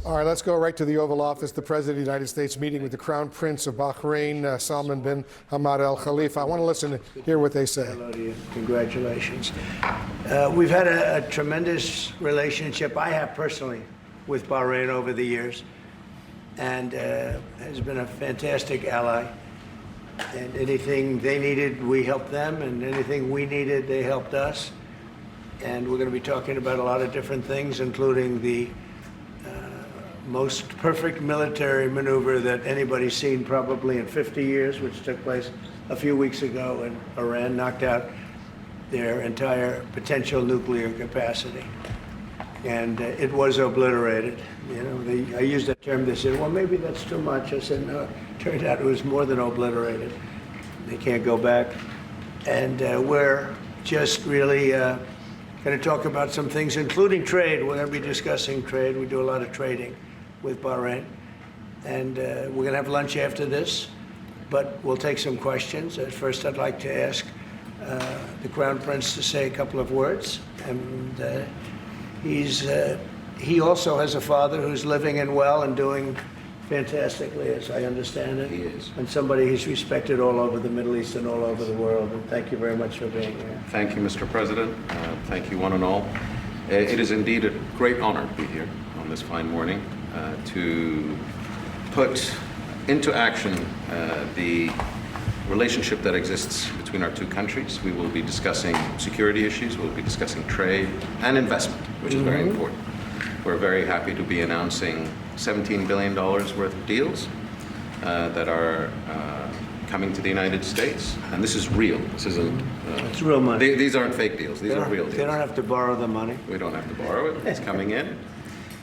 All right, let's go right to the Oval Office. The President of the United States meeting with the Crown Prince of Bahrain, Salman bin Hamad Al Khalifa. I want to listen and hear what they say. Hello to you. Congratulations. We've had a tremendous relationship, I have personally, with Bahrain over the years, and has been a fantastic ally. And anything they needed, we helped them, and anything we needed, they helped us. And we're going to be talking about a lot of different things, including the most perfect military maneuver that anybody's seen probably in 50 years, which took place a few weeks ago in Iran, knocked out their entire potential nuclear capacity. And it was obliterated. You know, I used that term. They said, well, maybe that's too much. I said, no, it turned out it was more than obliterated. They can't go back. And we're just really going to talk about some things, including trade. We're going to be discussing trade. We do a lot of trading with Bahrain. And we're going to have lunch after this, but we'll take some questions. At first, I'd like to ask the Crown Prince to say a couple of words. And he also has a father who's living and well and doing fantastically, as I understand it. He is. And somebody who's respected all over the Middle East and all over the world. And thank you very much for being here. Thank you, Mr. President. Thank you, one and all. It is indeed a great honor to be here on this fine morning to put into action the relationship that exists between our two countries. We will be discussing security issues, we'll be discussing trade and investment, which is very important. We're very happy to be announcing $17 billion worth of deals that are coming to the United States. And this is real. This isn't... it's real money. These aren't fake deals. These are real deals. They don't have to borrow the money. We don't have to borrow it. It's coming in.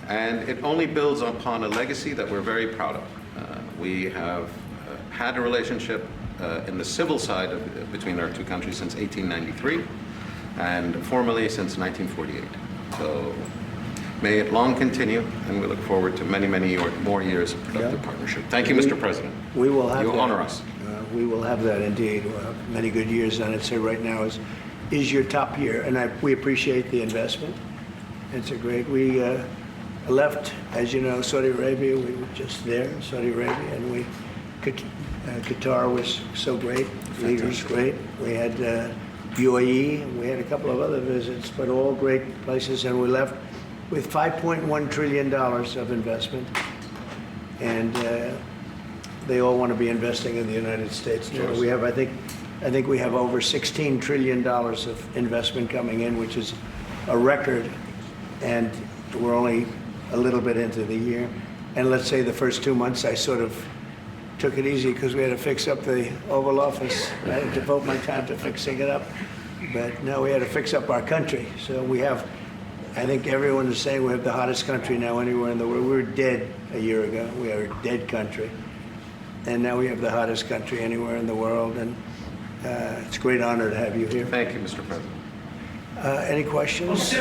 And it only builds upon a legacy that we're very proud of. We have had a relationship in the civil side between our two countries since 1893 and formally since 1948. So may it long continue, and we look forward to many, many more years of productive partnership. Thank you, Mr. President. We will have you that. honor us. We will have that indeed. We'll have many good years, and I'd say right now is your top year, and we appreciate the investment. It's a great. We left, as you know, Saudi Arabia. We were just there in Saudi Arabia, and Qatar was so great. Leaders great. We had UAE, and we had a couple of other visits, but all great places, and we left with $5.1 trillion of investment, and they all want to be investing in the United States. Yes. We have, I think we have over $16 trillion of investment coming in, which is a record, and we're only a little bit into the year. And let's say the first 2 months, I sort of took it easy because we had to fix up the Oval Office. I had to devote my time to fixing it up, but now we had to fix up our country. So we have, I think everyone is saying we have the hottest country now anywhere in the world. We were dead a year ago. We are a dead country. And now we have the hottest country anywhere in the world. And it's a great honor to have you here. Thank you, Mr. President. Any questions?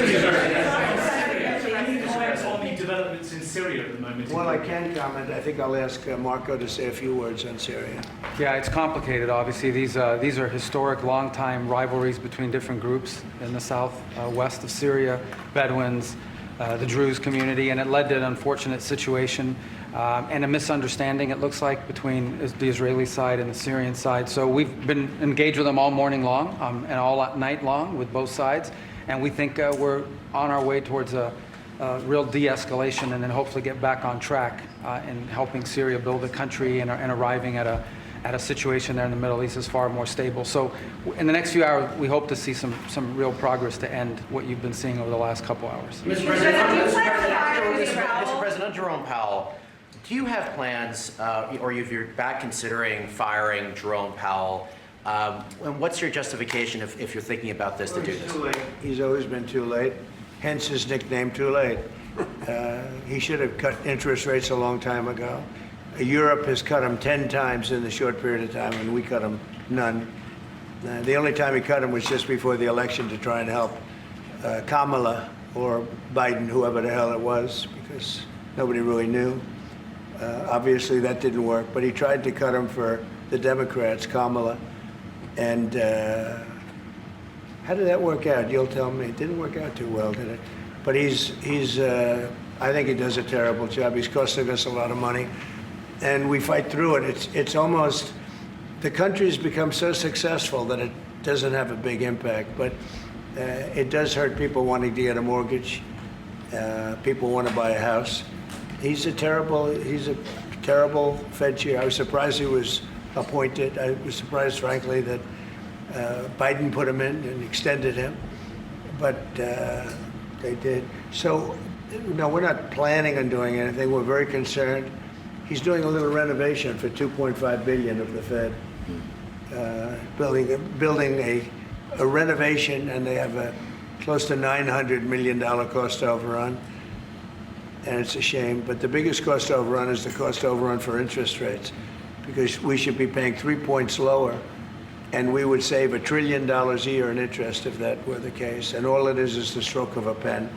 Any comments on the developments in Syria at the moment? Well, I can comment. I think I'll ask Marco to say a few words on Syria. Yeah, it's complicated, obviously. These are historic, long-time rivalries between different groups in the southwest of Syria, Bedouins, the Druze community, and it led to an unfortunate situation and a misunderstanding, it looks like, between the Israeli side and the Syrian side. So we've been engaged with them all morning long and all night long with both sides, and we think we're on our way towards a real de-escalation and then hopefully get back on track in helping Syria build a country and arriving at a situation there in the Middle East is far more stable. So in the next few hours, we hope to see some real progress to end what you've been seeing over the last couple hours. Mr. President, Jerome Powell, do you have plans, or if you're back considering firing Jerome Powell, and what's your justification if you're thinking about this to do this? Too late. He's always been too late, hence his nickname, Too Late. He should have cut interest rates a long time ago. Europe has cut them 10 times in the short period of time, and we cut them none. The only time he cut them was just before the election to try and help Kamala or Biden, whoever the hell it was, because nobody really knew. Obviously, that didn't work, but he tried to cut them for the Democrats, Kamala. And how did that work out? You'll tell me. It didn't work out too well, did it? But he's I think he does a terrible job. He's costing us a lot of money, and we fight through it. It's almost, the country's become so successful that it doesn't have a big impact, but it does hurt people wanting to get a mortgage. People want to buy a house. He's a terrible Fed chair. I was surprised he was appointed. I was surprised, frankly, that Biden put him in and extended him, but they did. So, no, we're not planning on doing anything. We're very concerned. He's doing a little renovation for $2.5 billion of the Fed, building a renovation, and they have a close to $900 million cost overrun, and it's a shame. But the biggest cost overrun is the cost overrun for interest rates, because we should be paying 3 points lower, and we would save $1 trillion a year in interest if that were the case. And all it is the stroke of a pen.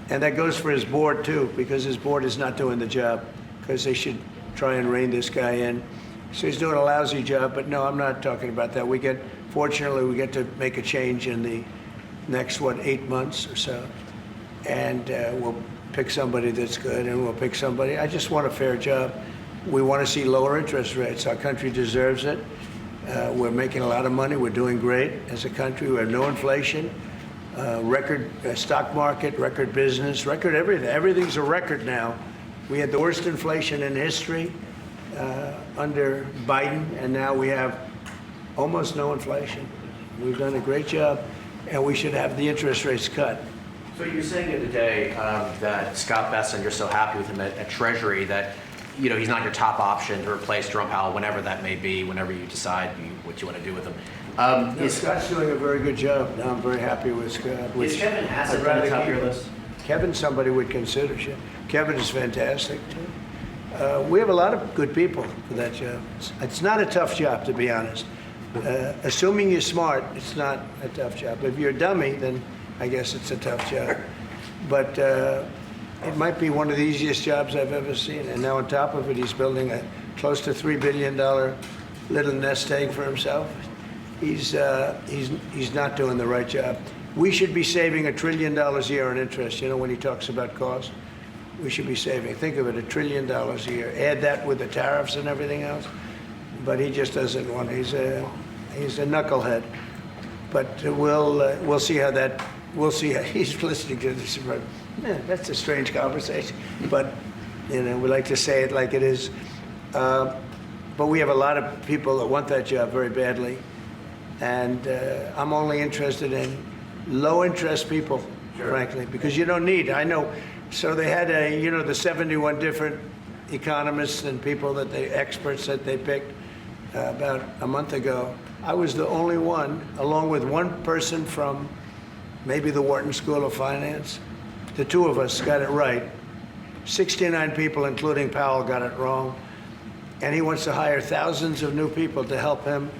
And that goes for his board, too, because his board is not doing the job, because they should try and rein this guy in. So he's doing a lousy job, but no, I'm not talking about that. Fortunately, we get to make a change in the next, 8 months or so. And we'll pick somebody that's good, and we'll pick somebody. I just want a fair job. We want to see lower interest rates. Our country deserves it. We're making a lot of money. We're doing great as a country. We have no inflation, record stock market, record business, record everything. Everything's a record now. We had the worst inflation in history under Biden, and now we have almost no inflation. We've done a great job, and we should have the interest rates cut. So you're saying here today that Scott Bessent, you're so happy with him at Treasury that he's not your top option to replace Jerome Powell whenever that may be, whenever you decide what you want to do with him. Scott's doing a very good job. I'm very happy with Scott. Is Kevin Hassett on the top of your list? Kevin's somebody would consider. Kevin is fantastic, too. We have a lot of good people for that job. It's not a tough job, to be honest. Assuming you're smart, it's not a tough job. If you're a dummy, then I guess it's a tough job. But it might be one of the easiest jobs I've ever seen. And now on top of it, he's building a close to $3 billion little nest egg for himself. He's not doing the right job. We should be saving $1 trillion a year in interest. When he talks about cost, we should be saving. Think of it, $1 trillion a year. Add that with the tariffs and everything else. But he just doesn't want. He's a knucklehead. But we'll see how that. We'll see how he's listening to this. That's a strange conversation. But we like to say it like it is. But we have a lot of people that want that job very badly, and I'm only interested in low-interest people, frankly, because you don't need. I know. So they had the 71 different economists and people experts that they picked about a month ago. I was the only one, along with one person from maybe the Wharton School of Finance. The two of us got it right. 69 people, including Powell, got it wrong. And he wants to hire thousands of new people to help him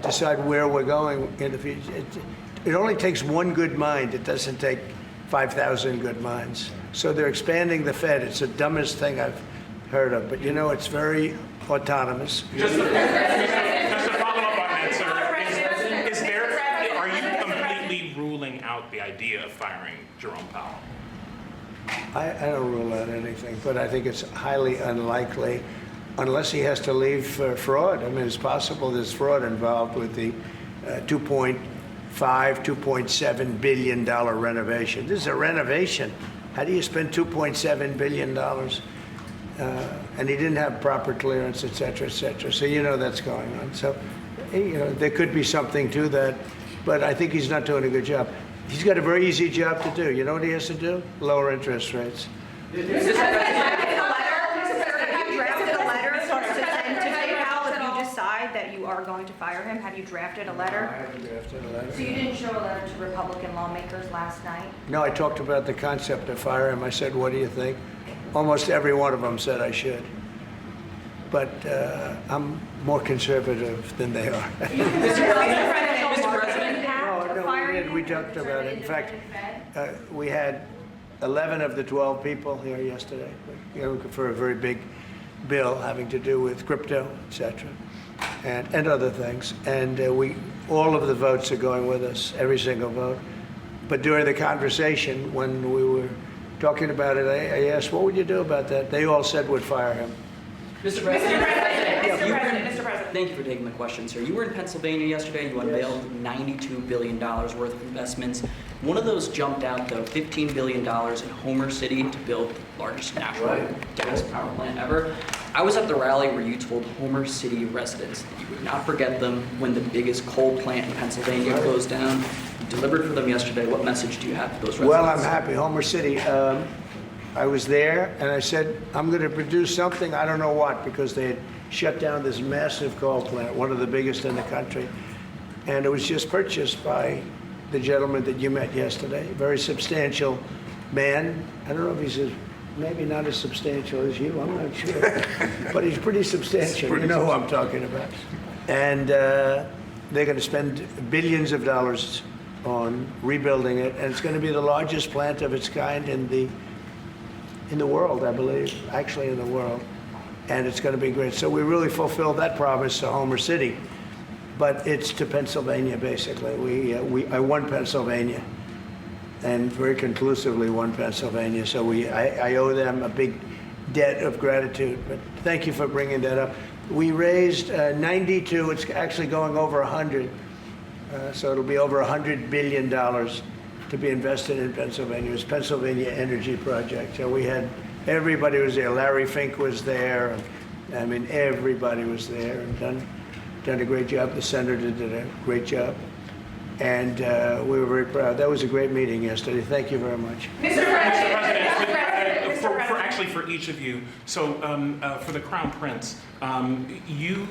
decide where we're going in the future. It only takes one good mind. It doesn't take 5,000 good minds. So they're expanding the Fed. It's the dumbest thing I've heard of. But it's very autonomous. Just to follow up on that, sir, are you completely ruling out the idea of firing Jerome Powell? I don't rule out anything, but I think it's highly unlikely unless he has to leave for fraud. I mean, it's possible there's fraud involved with the $2.7 billion renovation. This is a renovation. How do you spend $2.7 billion? And he didn't have proper clearance, et cetera, et cetera. So that's going on. So, there could be something to that, but I think he's not doing a good job. He's got a very easy job to do. You know what he has to do? Lower interest rates. Have you drafted a letter to Powell if you decide that you are going to fire him? Have you drafted a I letter? haven't drafted a letter. So you didn't show a letter to Republican lawmakers last night? No, I talked about the concept of fire him. I said, what do you think? Almost every one of them said I should. But I'm more conservative than they are. We talked about it. In fact, we had 11 of the 12 people here yesterday, for a very big bill having to do with crypto, et cetera, and other things. And all of the votes are going with us, every single vote. But during the conversation, when we were talking about it, I asked, what would you do about that? They all said would fire him. Mr. President. Mr. President. Thank you for taking the question, sir. You were in Pennsylvania yesterday. You unveiled $92 billion worth of investments. One of those jumped out, though, $15 billion in Homer City to build the largest natural gas power plant ever. I was at the rally where you told Homer City residents that you would not forget them when the biggest coal plant in Pennsylvania closed down. You delivered for them yesterday. What message do you have for those residents? Well, I'm happy. Homer City. I was there, and I said, I'm going to produce something, I don't know what, because they had shut down this massive coal plant, one of the biggest in the country. And it was just purchased by the gentleman that you met yesterday, a very substantial man. I don't know if he's maybe not as substantial as you, I'm not sure. But he's pretty substantial. You know who I'm talking about. And they're going to spend billions of dollars on rebuilding it, and it's going to be the largest plant of its kind in the world, I believe, actually in the world. And it's going to be great. So we really fulfilled that promise to Homer City. But it's to Pennsylvania, basically. I won Pennsylvania, and very conclusively won Pennsylvania. So I owe them a big debt of gratitude. But thank you for bringing that up. We raised 92. It's actually going over 100. So it'll be over $100 billion to be invested in Pennsylvania. It's Pennsylvania Energy Project. So we had, everybody was there. Larry Fink was there. I mean, everybody was there and done a great job. The senator did a great job. And we were very proud. That was a great meeting yesterday. Thank you very much. Mr. President, actually for each of you, so for the Crown Prince, are you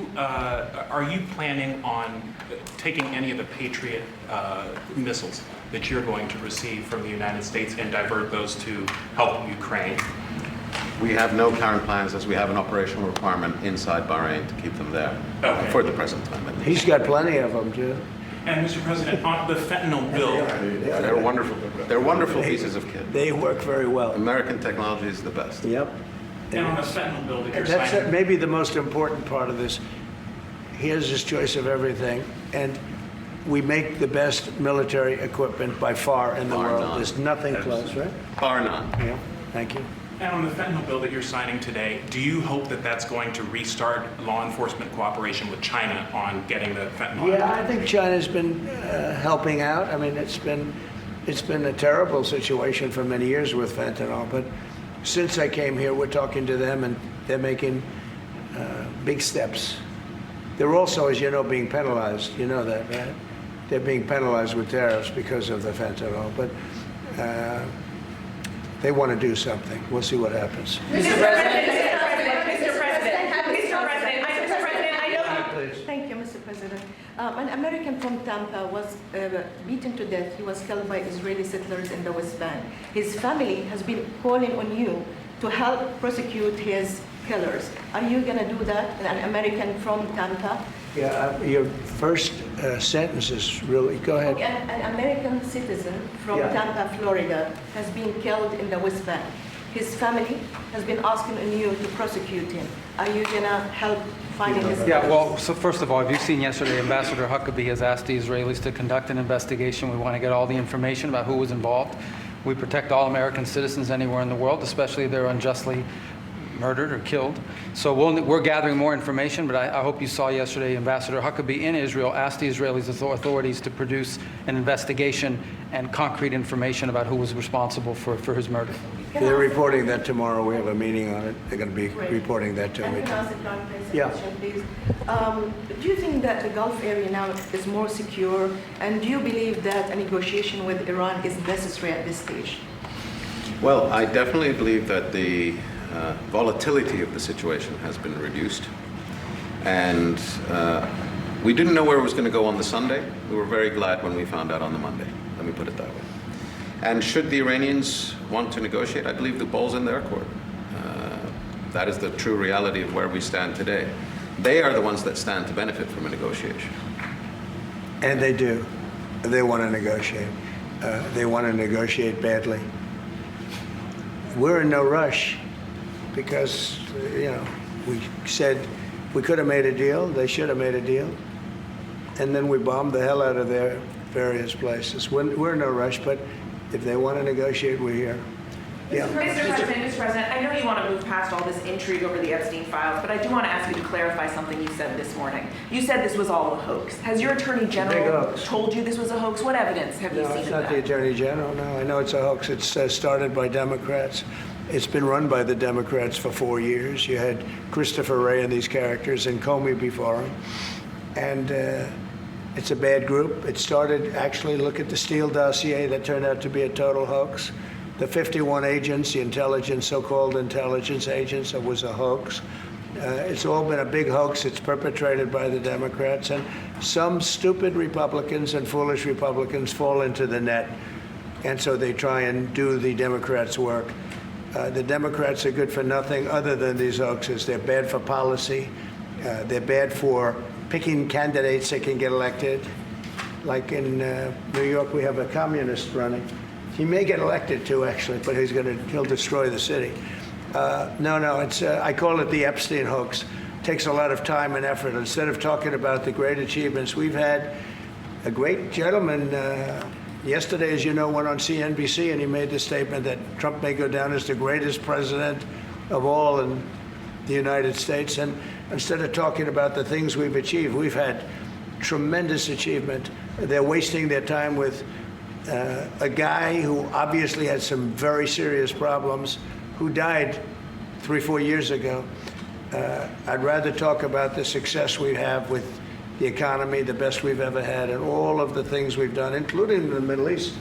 planning on taking any of the Patriot missiles that you're going to receive from the United States and divert those to help Ukraine? We have no current plans, as we have an operational requirement inside Bahrain to keep them there for the present time. At least. He's got plenty of them, too. And Mr. President, on the fentanyl bill, They're wonderful. They're wonderful pieces of kit. They work very well. American technology is the best. Yep. and on the fentanyl bill that you're That's signing. maybe the most important part of this. He has his choice of everything, and we make the best military equipment by far in the Bar world. none. There's nothing close, right? Bar none. Yeah, thank you. And on the fentanyl bill that you're signing today, do you hope that that's going to restart law enforcement cooperation with China on getting the fentanyl? Yeah, I think China's been helping out. I mean, it's been a terrible situation for many years with fentanyl, but since I came here, we're talking to them, and they're making big steps. They're also, as you know, being penalized. You know that, right? They're being penalized with tariffs because of the fentanyl, but they want to do something. We'll see what happens. Mr. President, I know. Thank you, Mr. President. An American from Tampa was beaten to death. He was killed by Israeli settlers in the West Bank. His family has been calling on you to help prosecute his killers. Are you going to do that? An American from Tampa? Yeah, your first sentence is really, go ahead. An American citizen from Yeah. Tampa, Florida, has been killed in the West Bank. His family has been asking on you to prosecute him. Are you going to help finding his Yeah, killers? well, so first of all, if you've seen yesterday, Ambassador Huckabee has asked the Israelis to conduct an investigation. We want to get all the information about who was involved. We protect all American citizens anywhere in the world, especially if they're unjustly murdered or killed. So we're gathering more information, but I hope you saw yesterday Ambassador Huckabee in Israel asked the Israeli authorities to produce an investigation and concrete information about who was responsible for his murder. They're reporting that tomorrow. We have a meeting on it. They're going to be reporting that to And me. can I ask the Crown Prince a Yeah. question, please? Do you think that the Gulf area now is more secure? And do you believe that a negotiation with Iran is necessary at this stage? Well, I definitely believe that the volatility of the situation has been reduced. And we didn't know where it was going to go on the Sunday. We were very glad when we found out on the Monday. Let me put it that way. And should the Iranians want to negotiate, I believe the ball's in their court. That is the true reality of where we stand today. They are the ones that stand to benefit from a negotiation. And they do. They want to negotiate. They want to negotiate badly. We're in no rush because, we said we could have made a deal. They should have made a deal. And then we bombed the hell out of their various places. We're in no rush, but if they want to negotiate, we're here. Yeah. Mr. President, I know you want to move past all this intrigue over the Epstein files, but I do want to ask you to clarify something you said this morning. You said this was all a hoax. Has your Attorney Big General hoax. told you this was a hoax? What evidence have you No, seen it's of not that? the Attorney General, no. I know it's a hoax. It's started by Democrats. It's been run by the Democrats for 4 years. You had Christopher Wray and these characters and Comey before him. And it's a bad group. It started, actually, look at the Steele dossier that turned out to be a total hoax. The 51 agents, the intelligence, so-called intelligence agents, it was a hoax. It's all been a big hoax. It's perpetrated by the Democrats. And some stupid Republicans and foolish Republicans fall into the net. And so they try and do the Democrats' work. The Democrats are good for nothing other than these hoaxes. They're bad for policy. They're bad for picking candidates that can get elected. Like in New York, we have a communist running. He may get elected too, actually, but he'll destroy the city. No, it's I call it the Epstein hoax. It takes a lot of time and effort. Instead of talking about the great achievements, we've had a great gentleman yesterday, as you know, went on CNBC and he made the statement that Trump may go down as the greatest president of all in the United States. And instead of talking about the things we've achieved, we've had tremendous achievement. They're wasting their time with a guy who obviously had some very serious problems, who died 3-4 years ago. I'd rather talk about the success we have with the economy, the best we've ever had, and all of the things we've done, including the Middle East.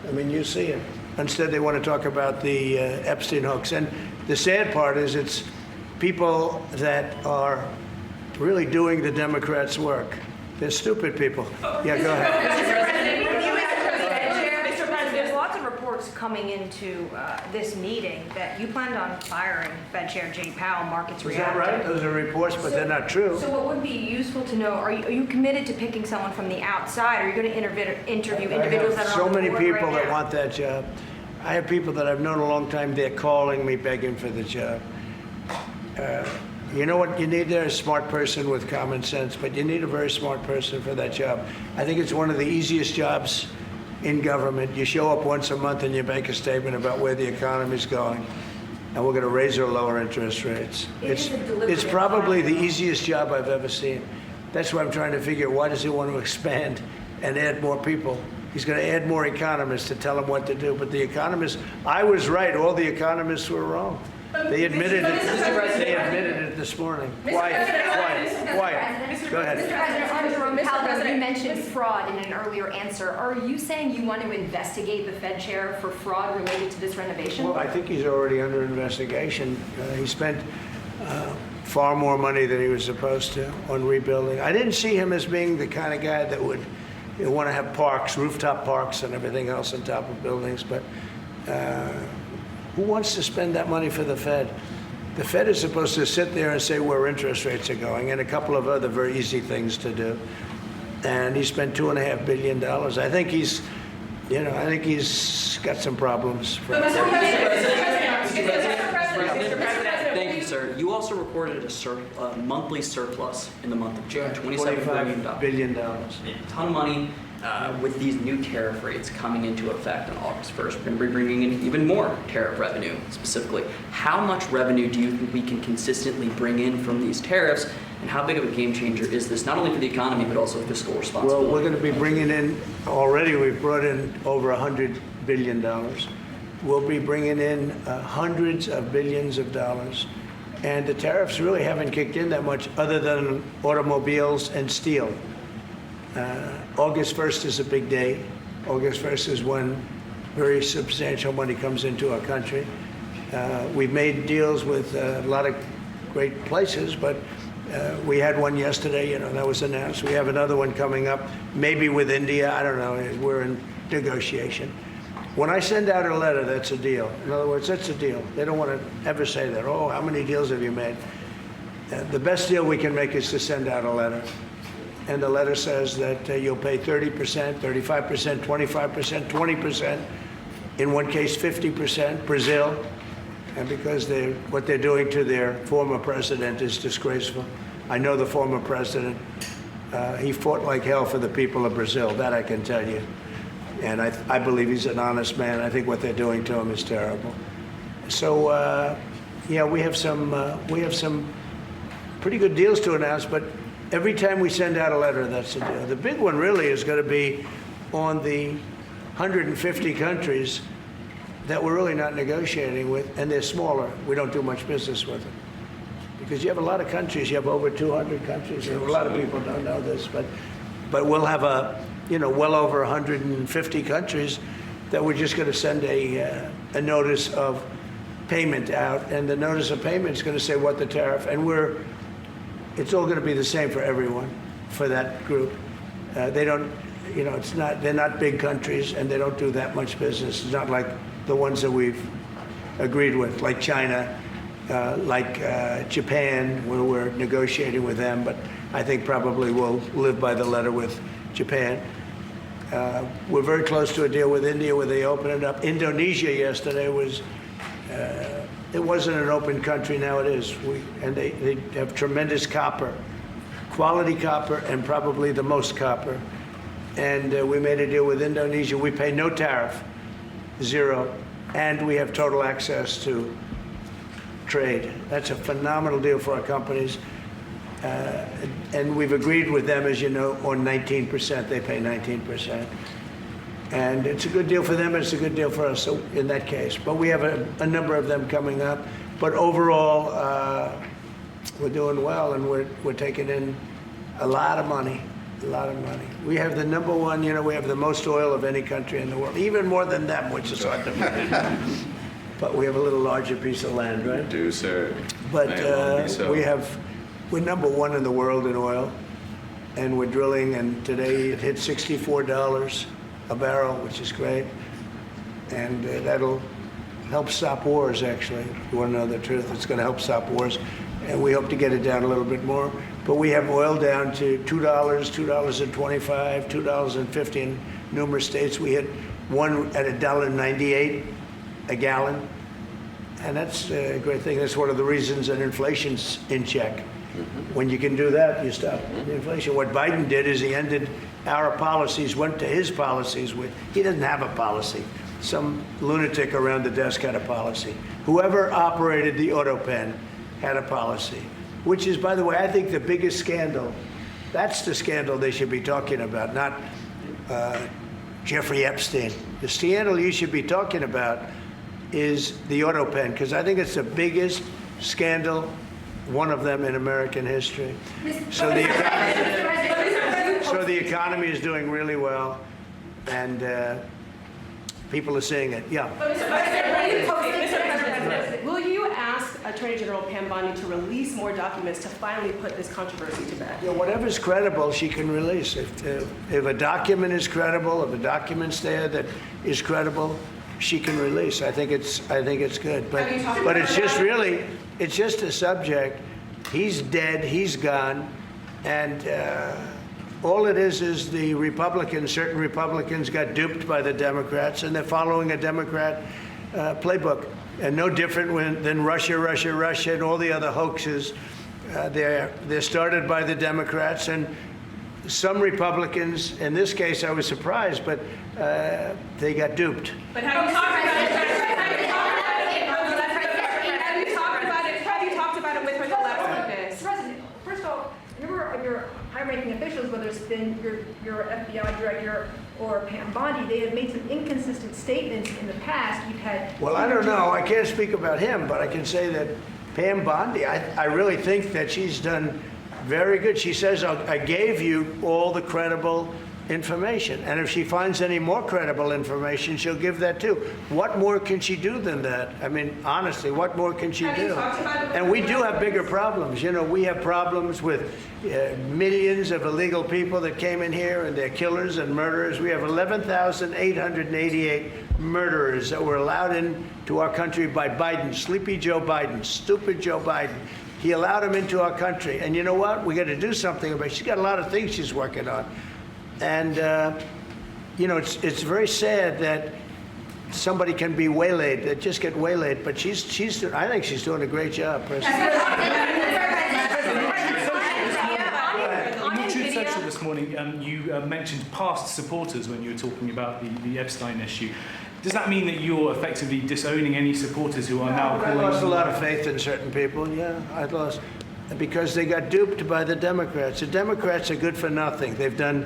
I mean, you see it. Instead, they want to talk about the Epstein hoax. And the sad part is it's people that are really doing the Democrats' work. They're stupid people. Yeah, go ahead. Mr. President, there's lots of reports coming into this meeting that you planned on firing Fed Chair Jay Powell. Markets Is that reacted. right? Those are reports, but they're not true. So what would be useful to know, are you committed to picking someone from the outside? Are you going to interview individuals that are so on the many board people right that now? want that job. I have people that I've known a long time, they're calling me, begging for the job. You know what you need there? A smart person with common sense, but you need a very smart person for that job. I think it's one of the easiest jobs in government. You show up once a month and you make a statement about where the economy's going, and we're going to raise or lower interest rates. It's probably the easiest job I've ever seen. That's why I'm trying to figure, why does he want to expand and add more people? He's going to add more economists to tell him what to do. But the economists, I was right. All the economists were wrong. They admitted it. They admitted it this morning. Quiet. Go ahead. Mr. President, on Jerome Powell, you mentioned fraud in an earlier answer. Are you saying you want to investigate the Fed chair for fraud related to this renovation? Well, I think he's already under investigation. He spent far more money than he was supposed to on rebuilding. I didn't see him as being the kind of guy that would want to have parks, rooftop parks and everything else on top of buildings, but who wants to spend that money for the Fed? The Fed is supposed to sit there and say where interest rates are going and a couple of other very easy things to do. And he spent $2.5 billion. I think he's got some problems. Thank you, sir. You also reported a monthly surplus in the month of June, $27 billion. $25 billion. A ton of money. With these new tariff rates coming into effect on August 1st, we're going to be bringing in even more tariff revenue specifically. How much revenue do you think we can consistently bring in from these tariffs, and how big of a game changer is this, not only for the economy, but also fiscal responsibility? Well, we're going to be bringing in, already we've brought in over $100 billion. We'll be bringing in hundreds of billions of dollars. And the tariffs really haven't kicked in that much other than automobiles and steel. August 1st is a big day. August 1st is when very substantial money comes into our country. We've made deals with a lot of great places, but we had one yesterday, that was announced. We have another one coming up, maybe with India. I don't know. We're in negotiation. When I send out a letter, that's a deal. In other words, that's a deal. They don't want to ever say that. Oh, how many deals have you made? The best deal we can make is to send out a letter. And the letter says that you'll pay 30%, 35%, 25%, 20%, in one case 50%, Brazil. And because what they're doing to their former president is disgraceful. I know the former president. He fought like hell for the people of Brazil, that I can tell you. And I believe he's an honest man. I think what they're doing to him is terrible. So, yeah, we have some pretty good deals to announce, but every time we send out a letter, that's the deal. The big one really is going to be on the 150 countries that we're really not negotiating with, and they're smaller. We don't do much business with them. Because you have a lot of countries, you have over 200 countries, and a lot of people don't know this, but we'll have well over 150 countries that we're just going to send a notice of payment out, and the notice of payment is going to say what the tariff, and it's all going to be the same for everyone, for that group. They don't, they're not big countries, and they don't do that much business. It's not like the ones that we've agreed with, like China, like Japan, where we're negotiating with them, but I think probably we'll live by the letter with Japan. We're very close to a deal with India where they open it up. Indonesia yesterday was, it wasn't an open country, now it is. And they have tremendous copper, quality copper, and probably the most copper. And we made a deal with Indonesia. We pay no tariff, 0, and we have total access to trade. That's a phenomenal deal for our companies. And we've agreed with them, as you know, on 19%. They pay 19%. And it's a good deal for them, and it's a good deal for us in that case. But we have a number of them coming up. But overall, we're doing well, and we're taking in a lot of money, a lot of money. We have the number one, we have the most oil of any country in the world, even more than them, which is hard to believe. But we have a little larger piece of land, right? We do, sir. But So. we're number one in the world in oil, and we're drilling, and today it hit $64 a barrel, which is great. And that'll help stop wars, actually. If you want to know the truth, it's going to help stop wars. And we hope to get it down a little bit more. But we have oil down to $2, $2.25, $2.50 in numerous states. We hit one at $1.98 a gallon. And that's a great thing. That's one of the reasons that inflation's in check. When you can do that, you stop the inflation. What Biden did is he ended our policies, went to his policies. He doesn't have a policy. Some lunatic around the desk had a policy. Whoever operated the auto pen had a policy, which is, by the way, I think the biggest scandal. That's the scandal they should be talking about, not Jeffrey Epstein. The scandal you should be talking about is the auto pen, because I think it's the biggest scandal, one of them in American history. So the economy is doing really well, and people are seeing it. Yeah. Will you ask Attorney General Pam Bondi to release more documents to finally put this controversy to bed? Yeah, whatever's credible, she can release. If a document is credible, if a document's there that is credible, she can release. I think it's good. But it's just really, it's just a subject. He's dead. He's gone, and all it is the Republicans. Certain Republicans got duped by the Democrats, and they're following a Democrat playbook. And no different than Russia, and all the other hoaxes. They're started by the Democrats, and some Republicans, in this case I was surprised, but they got duped. But have you talked about it with her the last witness? President, first of all, your high-ranking officials, whether it's been your FBI director or Pam Bondi, they have made some inconsistent statements in the past. You've had. Well, I don't know. I can't speak about him, but I can say that Pam Bondi, I really think that she's done very good. She says, I gave you all the credible information. And if she finds any more credible information, she'll give that too. What more can she do than that? I mean, honestly, what more can she do? And we do have bigger problems. We have problems with millions of illegal people that came in here, and they're killers and murderers. We have 11,888 murderers that were allowed into our country by Biden, sleepy Joe Biden, stupid Joe Biden. He allowed them into our country. And you know what? We got to do something about it. She's got a lot of things she's working on. And, it's very sad that somebody can be waylaid, that just get waylaid. But I think she's doing a great job, President. In your Truth Social this morning, you mentioned past supporters when you were talking about the Epstein issue. Does that mean that you're effectively disowning any supporters who are now I calling? lost a lot of faith in certain people, yeah. I lost, because they got duped by the Democrats. The Democrats are good for nothing. They've done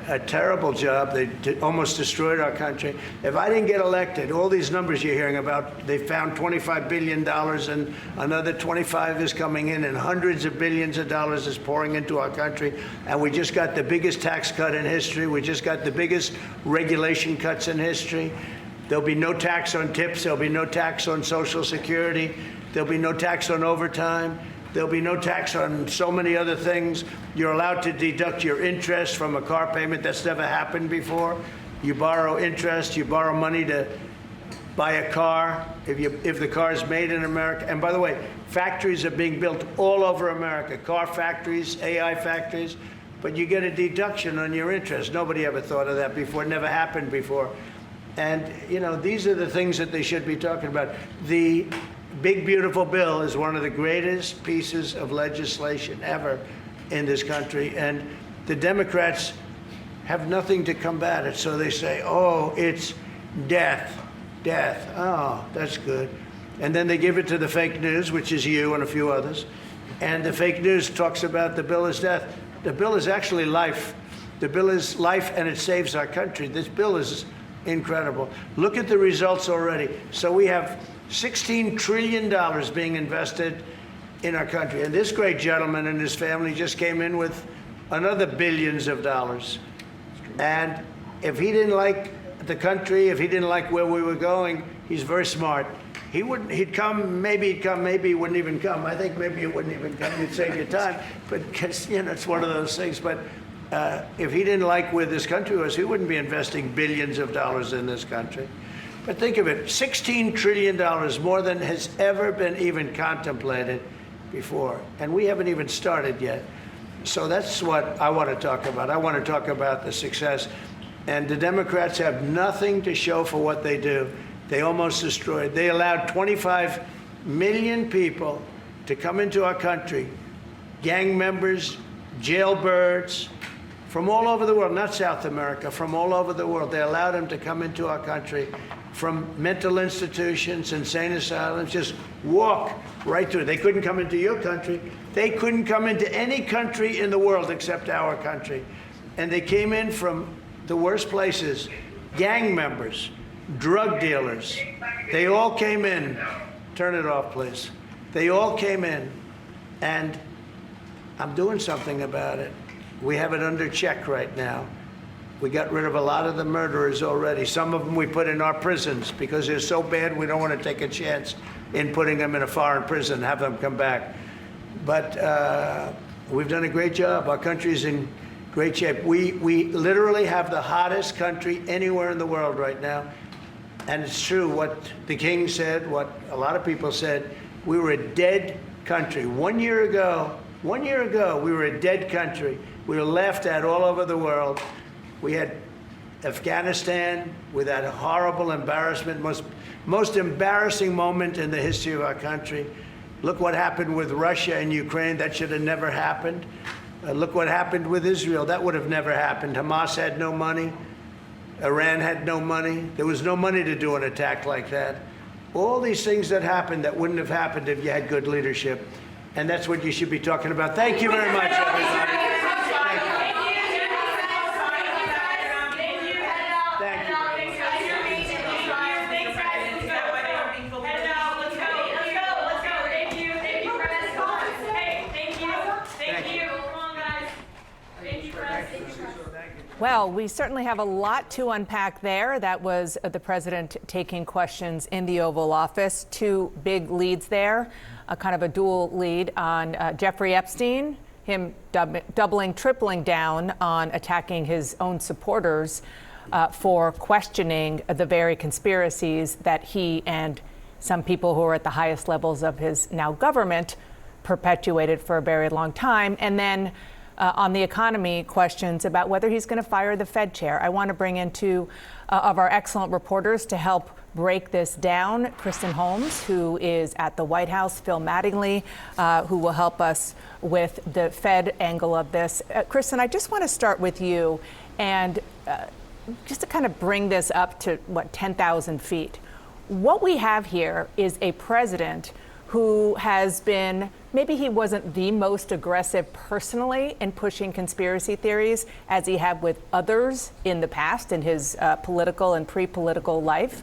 a terrible job. They almost destroyed our country. If I didn't get elected, all these numbers you're hearing about, they found $25 billion and another 25 is coming in and hundreds of billions of dollars is pouring into our country. And we just got the biggest tax cut in history. We just got the biggest regulation cuts in history. There'll be no tax on tips. There'll be no tax on Social Security. There'll be no tax on overtime. There'll be no tax on so many other things. You're allowed to deduct your interest from a car payment. That's never happened before. You borrow interest, you borrow money to buy a car if the car is made in America. And by the way, factories are being built all over America, car factories, AI factories, but you get a deduction on your interest. Nobody ever thought of that before, it never happened before. And, you know, these are the things that they should be talking about. The Big Beautiful Bill is one of the greatest pieces of legislation ever in this country, and the Democrats have nothing to combat it. So they say, oh, it's death, death. Oh, that's good. And then they give it to the fake news, which is you and a few others, and the fake news talks about the bill is death. The bill is actually life. The bill is life, and it saves our country. This bill is incredible. Look at the results already. So we have $16 trillion being invested in our country. And this great gentleman and his family just came in with another billions of dollars. And if he didn't like the country, if he didn't like where we were going, he's very smart. He'd come, maybe he wouldn't even come. I think maybe he wouldn't even come. You'd save your time. But, you know, it's one of those things. But if he didn't like where this country was, he wouldn't be investing billions of dollars in this country. But think of it, $16 trillion, more than has ever been even contemplated before. And we haven't even started yet. So that's what I want to talk about. I want to talk about the success. And the Democrats have nothing to show for what they do. They almost destroyed. They allowed 25 million people to come into our country, gang members, jailbirds, from all over the world, not South America, from all over the world. They allowed them to come into our country from mental institutions, insane asylums, just walk right through. They couldn't come into your country. They couldn't come into any country in the world except our country. And they came in from the worst places, gang members, drug dealers. They all came in. Turn it off, please. They all came in, and I'm doing something about it. We have it under check right now. We got rid of a lot of the murderers already. Some of them we put in our prisons because they're so bad we don't want to take a chance in putting them in a foreign prison, have them come back. But we've done a great job. Our country's in great shape. We literally have the hottest country anywhere in the world right now. And it's true what the king said, what a lot of people said. We were a dead country. 1 year ago, we were a dead country. We were laughed at all over the world. We had Afghanistan with that horrible embarrassment, most embarrassing moment in the history of our country. Look what happened with Russia and Ukraine. That should have never happened. Look what happened with Israel. That would have never happened. Hamas had no money. Iran had no money. There was no money to do an attack like that. All these things that happened that wouldn't have happened if you had good leadership. And that's what you should be talking about. Thank you very much, everybody. Well, we certainly have a lot to unpack there. That was the president taking questions in the Oval Office. Two big leads there, a kind of a dual lead on Jeffrey Epstein, him doubling, tripling down on attacking his own supporters for questioning the very conspiracies that he and some people who are at the highest levels of his now government perpetuated for a very long time. And then on the economy, questions about whether he's going to fire the Fed chair. I want to bring in two of our excellent reporters to help break this down. Kristen Holmes, who is at the White House, Phil Mattingly, who will help us with the Fed angle of this. Kristen, I just want to start with you. And just to kind of bring this up to, 10,000 feet, what we have here is a president who has been, maybe he wasn't the most aggressive personally in pushing conspiracy theories as he had with others in the past in his political and pre-political life,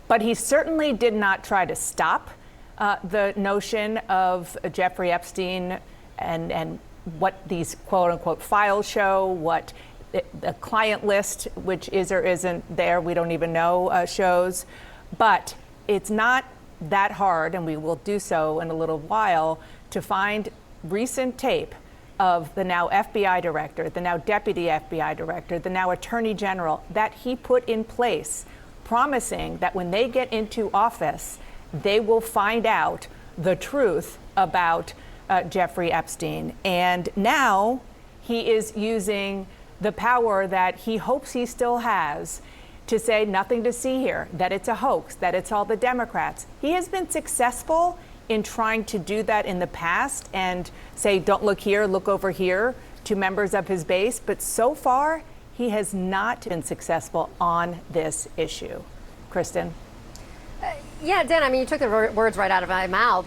but he certainly did not try to stop the notion of Jeffrey Epstein and what these quote-unquote files show, what the client list, which is or isn't there, we don't even know, shows. But it's not that hard, and we will do so in a little while, to find recent tape of the now FBI director, the now deputy FBI director, the now attorney general that he put in place, promising that when they get into office, they will find out the truth about Jeffrey Epstein. And now he is using the power that he hopes he still has to say nothing to see here, that it's a hoax, that it's all the Democrats. He has been successful in trying to do that in the past and say, don't look here, look over here, to members of his base. But so far, he has not been successful on this issue. Kristen? Yeah, Dan, I mean, you took the words right out of my mouth.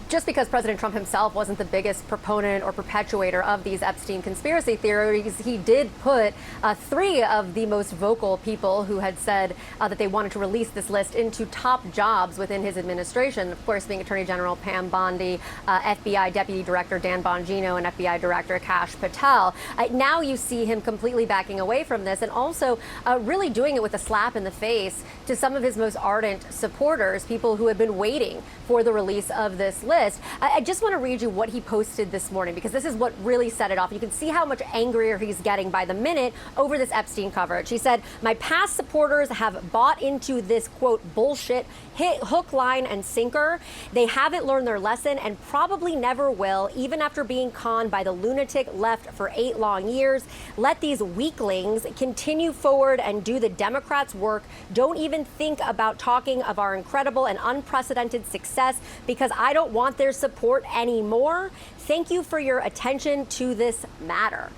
Just because President Trump himself wasn't the biggest proponent or perpetuator of these Epstein conspiracy theories, he did put 3 of the most vocal people who had said that they wanted to release this list into top jobs within his administration, of course, being Attorney General Pam Bondi, FBI Deputy Director Dan Bongino, and FBI Director Kash Patel. Now you see him completely backing away from this and also really doing it with a slap in the face to some of his most ardent supporters, people who had been waiting for the release of this list. I just want to read you what he posted this morning, because this is what really set it off. You can see how much angrier he's getting by the minute over this Epstein coverage. He said, my past supporters have bought into this, quote, bullshit, hit hook, line, and sinker. They haven't learned their lesson and probably never will, even after being conned by the lunatic left for 8 long years. Let these weaklings continue forward and do the Democrats' work. Don't even think about talking of our incredible and unprecedented success, because I don't want their support anymore. Thank you for your attention to this matter.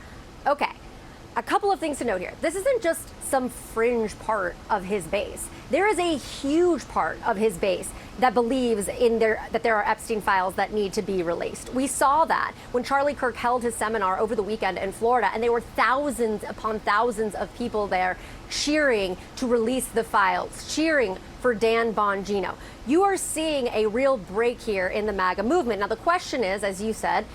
Okay, a couple of things to note here. This isn't just some fringe part of his base. There is a huge part of his base that believes that there are Epstein files that need to be released. We saw that when Charlie Kirk held his seminar over the weekend in Florida, and there were thousands upon thousands of people there cheering to release the files, cheering for Dan Bongino. You are seeing a real break here in the MAGA movement. Now, the question is, as you said,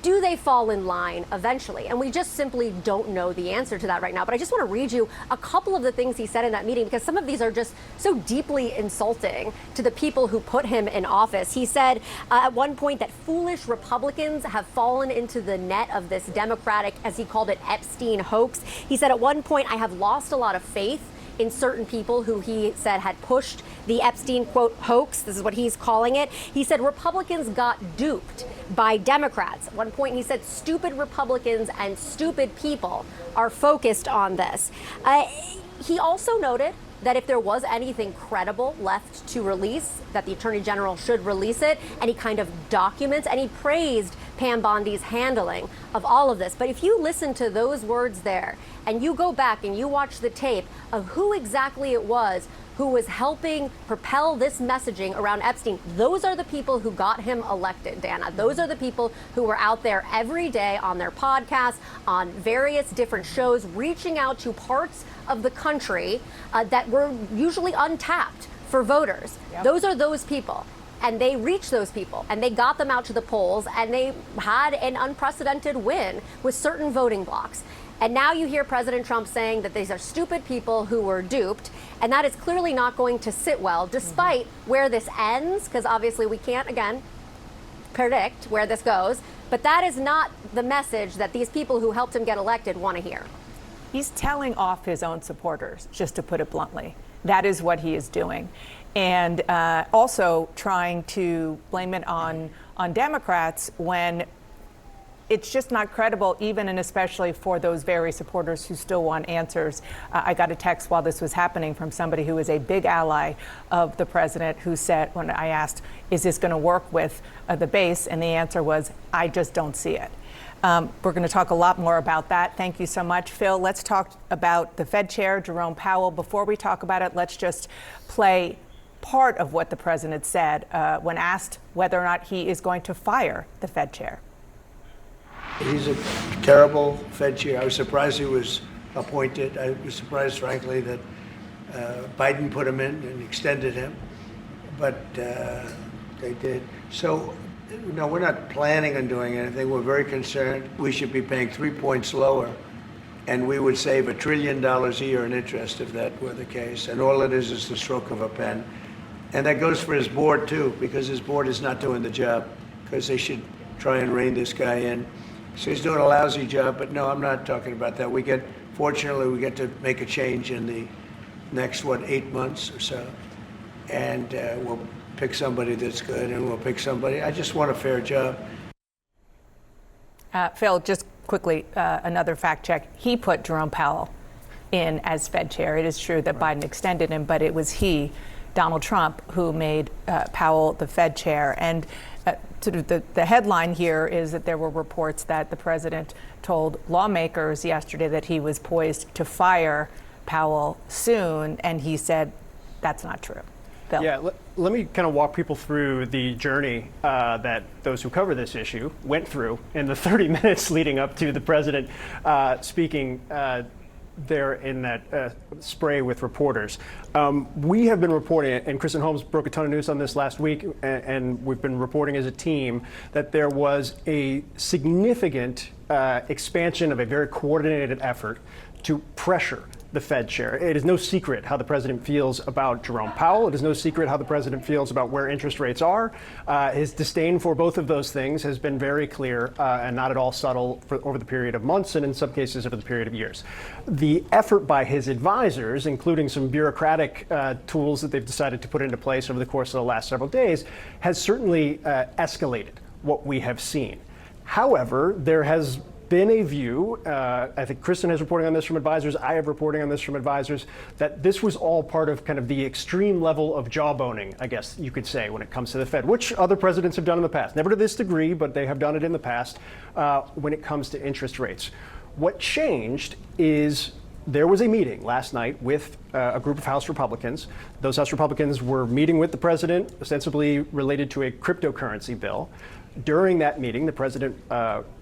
do they fall in line eventually? And we just simply don't know the answer to that right now. But I just want to read you a couple of the things he said in that meeting, because some of these are just so deeply insulting to the people who put him in office. He said at one point that foolish Republicans have fallen into the net of this Democratic, as he called it, Epstein hoax. He said at one point, I have lost a lot of faith in certain people who he said had pushed the Epstein, quote, hoax. This is what he's calling it. He said Republicans got duped by Democrats. At one point, he said stupid Republicans and stupid people are focused on this. He also noted that if there was anything credible left to release, that the Attorney General should release it, and he kind of documents, and he praised Pam Bondi's handling of all of this. But if you listen to those words there, and you go back and you watch the tape of who exactly it was who was helping propel this messaging around Epstein, those are the people who got him elected, Dana. Those are the people who were out there every day on their podcasts, on various different shows, reaching out to parts of the country that were usually untapped for voters. Yep. Those are those people. And they reached those people, and they got them out to the polls, and they had an unprecedented win with certain voting blocks. And now you hear President Trump saying that these are stupid people who were duped, and that is clearly not going to sit well, despite where this ends, because obviously we can't, again, predict where this goes. But that is not the message that these people who helped him get elected want to hear. He's telling off his own supporters, just to put it bluntly. That is what he is doing. And also trying to blame it on Democrats when it's just not credible, even and especially for those very supporters who still want answers. I got a text while this was happening from somebody who is a big ally of the president, who said, when I asked, is this going to work with the base? And the answer was, I just don't see it. We're going to talk a lot more about that. Thank you so much, Phil. Let's talk about the Fed Chair, Jerome Powell. Before we talk about it, let's just play part of what the president said when asked whether or not he is going to fire the Fed Chair. He's a terrible Fed chair. I was surprised he was appointed. I was surprised, frankly, that Biden put him in and extended him, but they did. So, no, we're not planning on doing anything. We're very concerned. We should be paying 3 points lower, and we would save $1 trillion a year in interest if that were the case. And all it is the stroke of a pen. And that goes for his board, too, because his board is not doing the job, because they should try and rein this guy in. So he's doing a lousy job, but no, I'm not talking about that. Fortunately, we get to make a change in the next, 8 months or so. And we'll pick somebody that's good, and we'll pick somebody. I just want a fair job. Phil, just quickly, another fact check. He put Jerome Powell in as Fed chair. It is true that Biden extended him, but it was he, Donald Trump, who made Powell the Fed chair. And sort of the headline here is that there were reports that the president told lawmakers yesterday that he was poised to fire Powell soon, and he said that's not true. Phil. Yeah, let me kind of walk people through the journey that those who cover this issue went through in the 30 minutes leading up to the president speaking there in that spray with reporters. We have been reporting, and Kristen Holmes broke a ton of news on this last week, and we've been reporting as a team that there was a significant expansion of a very coordinated effort to pressure the Fed chair. It is no secret how the president feels about Jerome Powell. It is no secret how the president feels about where interest rates are. His disdain for both of those things has been very clear and not at all subtle over the period of months and in some cases over the period of years. The effort by his advisors, including some bureaucratic tools that they've decided to put into place over the course of the last several days, has certainly escalated what we have seen. However, there has been a view, I think Kristen has reporting on this from advisors, I have reporting on this from advisors, that this was all part of kind of the extreme level of jawboning, I guess you could say, when it comes to the Fed, which other presidents have done in the past. Never to this degree, but they have done it in the past when it comes to interest rates. What changed is there was a meeting last night with a group of House Republicans. Those House Republicans were meeting with the president, ostensibly related to a cryptocurrency bill. During that meeting, the president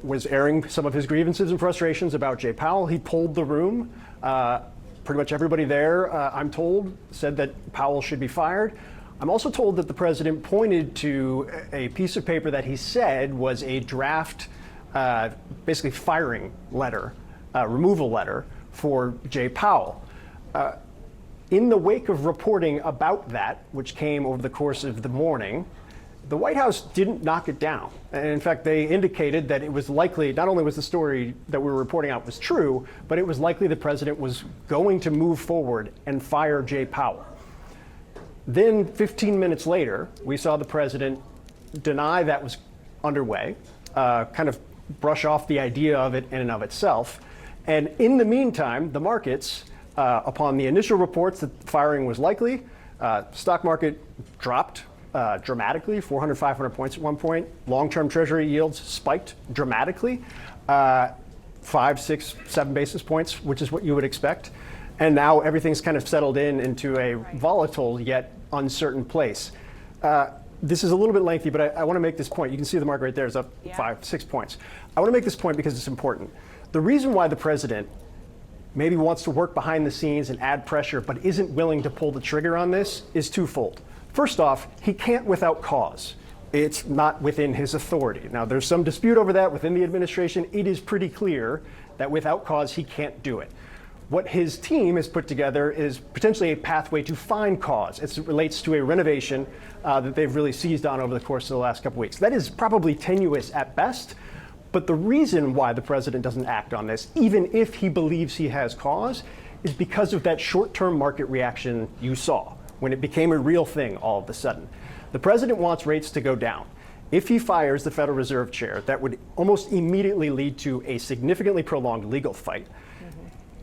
was airing some of his grievances and frustrations about Jay Powell. He polled the room. Pretty much everybody there, I'm told, said that Powell should be fired. I'm also told that the president pointed to a piece of paper that he said was a draft, basically firing letter, removal letter for Jay Powell. In the wake of reporting about that, which came over the course of the morning, the White House didn't knock it down. And in fact, they indicated that it was likely, not only was the story that we were reporting out was true, but it was likely the president was going to move forward and fire Jay Powell. Then 15 minutes later, we saw the president deny that was underway, kind of brush off the idea of it in and of itself. And in the meantime, the markets, upon the initial reports that firing was likely, stock market dropped dramatically, 400, 500 points at one point. Long-term Treasury yields spiked dramatically, 5, 6, 7 basis points, which is what you would expect. And now everything's kind of settled into a volatile yet uncertain place. This is a little bit lengthy, but I want to make this point. You can see the market right there is up 5, 6 points. I want to make this point because it's important. The reason why the president maybe wants to work behind the scenes and add pressure, but isn't willing to pull the trigger on this is twofold. First off, he can't without cause. It's not within his authority. Now, there's some dispute over that within the administration. It is pretty clear that without cause, he can't do it. What his team has put together is potentially a pathway to find cause. It relates to a renovation that they've really seized on over the course of the last couple weeks. That is probably tenuous at best, but the reason why the president doesn't act on this, even if he believes he has cause, is because of that short-term market reaction you saw when it became a real thing all of a sudden. The president wants rates to go down. If he fires the Federal Reserve Chair, that would almost immediately lead to a significantly prolonged legal fight.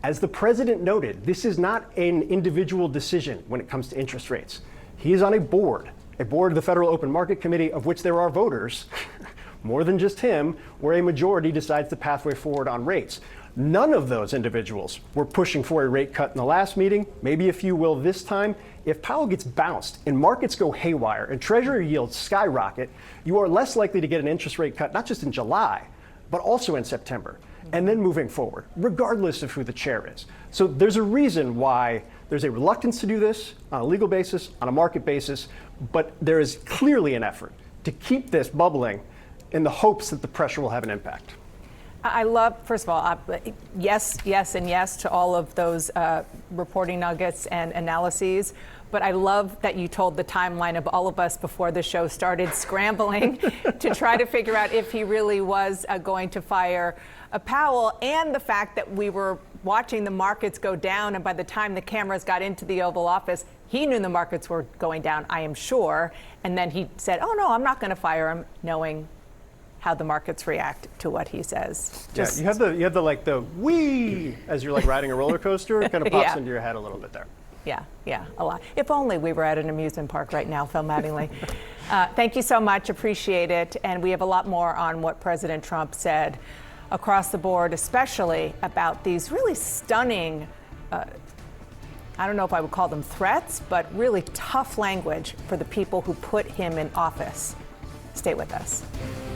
As the president noted, this is not an individual decision when it comes to interest rates. He is on a board of the Federal Open Market Committee, of which there are voters, more than just him, where a majority decides the pathway forward on rates. None of those individuals were pushing for a rate cut in the last meeting. Maybe a few will this time. If Powell gets bounced and markets go haywire and Treasury yields skyrocket, you are less likely to get an interest rate cut, not just in July, but also in September, and then moving forward, regardless of who the chair is. So there's a reason why there's a reluctance to do this on a legal basis, on a market basis, but there is clearly an effort to keep this bubbling in the hopes that the pressure will have an impact. I love, first of all, yes, yes, and yes to all of those reporting nuggets and analyses. But I love that you told the timeline of all of us before the show started scrambling to try to figure out if he really was going to fire Powell, and the fact that we were watching the markets go down, and by the time the cameras got into the Oval Office, he knew the markets were going down, I am sure. And then he said, oh, no, I'm not going to fire him, knowing how the markets react to what he says. Yeah, you have the like the wee as you're like riding a roller coaster. It kind of pops Yeah. into your head a little bit there. Yeah, a lot. If only we were at an amusement park right now, Phil Mattingly. Thank you so much. Appreciate it. And we have a lot more on what President Trump said across the board, especially about these really stunning, I don't know if I would call them threats, but really tough language for the people who put him in office. Stay with us.